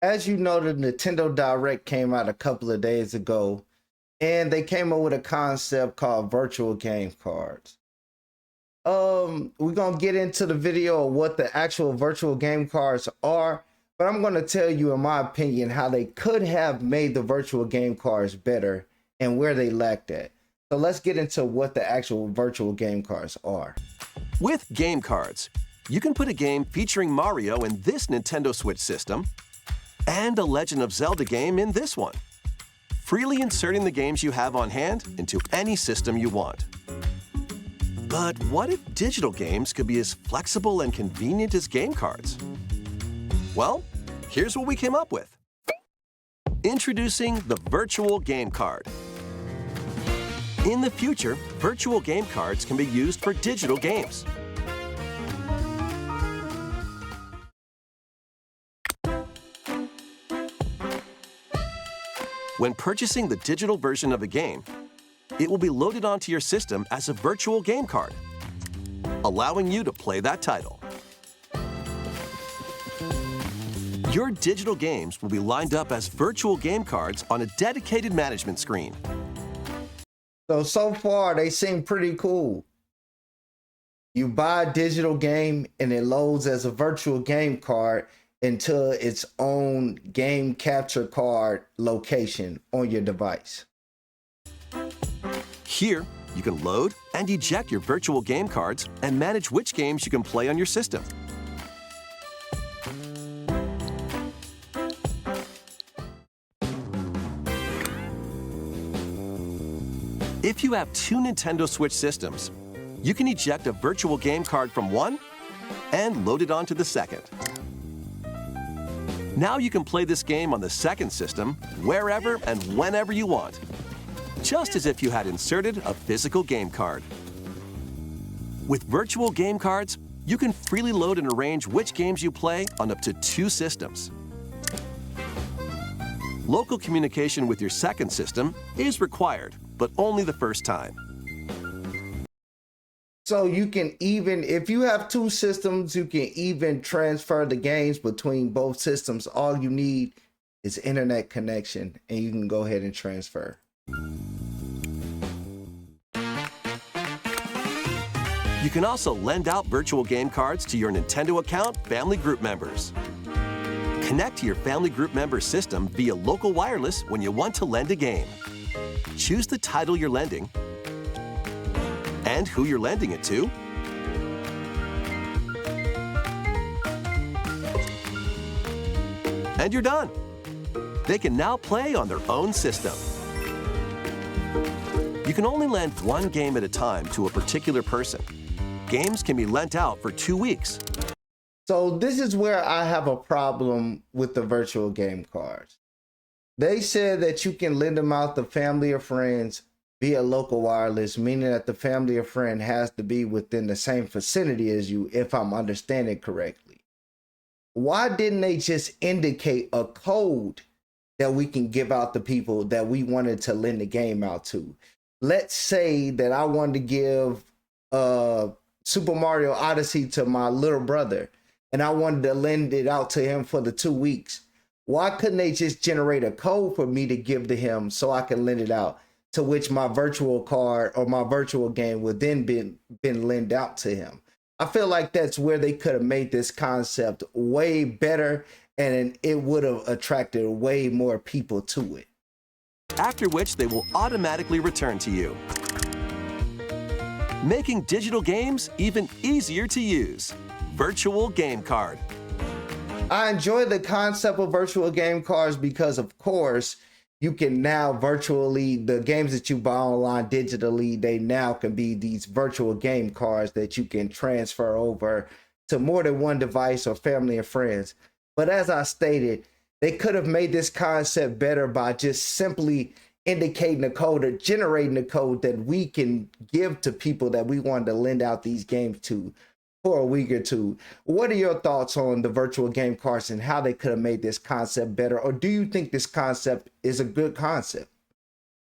As you know, the Nintendo Direct came out a couple of days ago, and they came up with a concept called virtual game cards. We're gonna get into the video of what the actual virtual game cards are, but I'm gonna tell you, in my opinion, how they could have made the virtual game cards better and where they lacked at. So let's get into what the actual virtual game cards are. With game cards, you can put a game featuring Mario in this Nintendo Switch system and a Legend of Zelda game in this one, freely inserting the games you have on hand into any system you want. But what if digital games could be as flexible and convenient as game cards? Well, here's what we came up with. Introducing the virtual game card. In the future, virtual game cards can be used for digital games. When purchasing the digital version of a game, it will be loaded onto your system as a virtual game card, allowing you to play that title. Your digital games will be lined up as virtual game cards on a dedicated management screen. So far, they seem pretty cool. You buy a digital game and it loads as a virtual game card into its own game capture card location on your device. Here, you can load and eject your virtual game cards and manage which games you can play on your system. If you have two Nintendo Switch systems, you can eject a virtual game card from one and load it onto the second. Now you can play this game on the second system wherever and whenever you want, just as if you had inserted a physical game card. With virtual game cards, you can freely load and arrange which games you play on up to two systems. Local communication with your second system is required, but only the first time. So you can even, if you have two systems, you can even transfer the games between both systems. All you need is internet connection, and you can go ahead and transfer. You can also lend out virtual game cards to your Nintendo account family group members. Connect to your family group member system via local wireless when you want to lend a game. Choose the title you're lending and who you're lending it to. And you're done. They can now play on their own system. You can only lend one game at a time to a particular person. Games can be lent out for 2 weeks. So this is where I have a problem with the virtual game cards. They said that you can lend them out to family or friends via local wireless, meaning that the family or friend has to be within the same vicinity as you, if I'm understanding correctly. Why didn't they just indicate a code that we can give out to people that we wanted to lend the game out to? Let's say that I wanted to give Super Mario Odyssey to my little brother, and I wanted to lend it out to him for the 2 weeks. Why couldn't they just generate a code for me to give to him so I can lend it out, to which my virtual card or my virtual game would then been lent out to him? I feel like that's where they could have made this concept way better, and it would have attracted way more people to it. After which they will automatically return to you, making digital games even easier to use. Virtual game card. I enjoy the concept of virtual game cards because, of course, you can now virtually, the games that you buy online digitally, they now can be these virtual game cards that you can transfer over to more than one device or family and friends. But as I stated, they could have made this concept better by just simply indicating the code or generating the code that we can give to people that we wanted to lend out these games to for a week or two. What are your thoughts on the virtual game cards and how they could have made this concept better? Or do you think this concept is a good concept?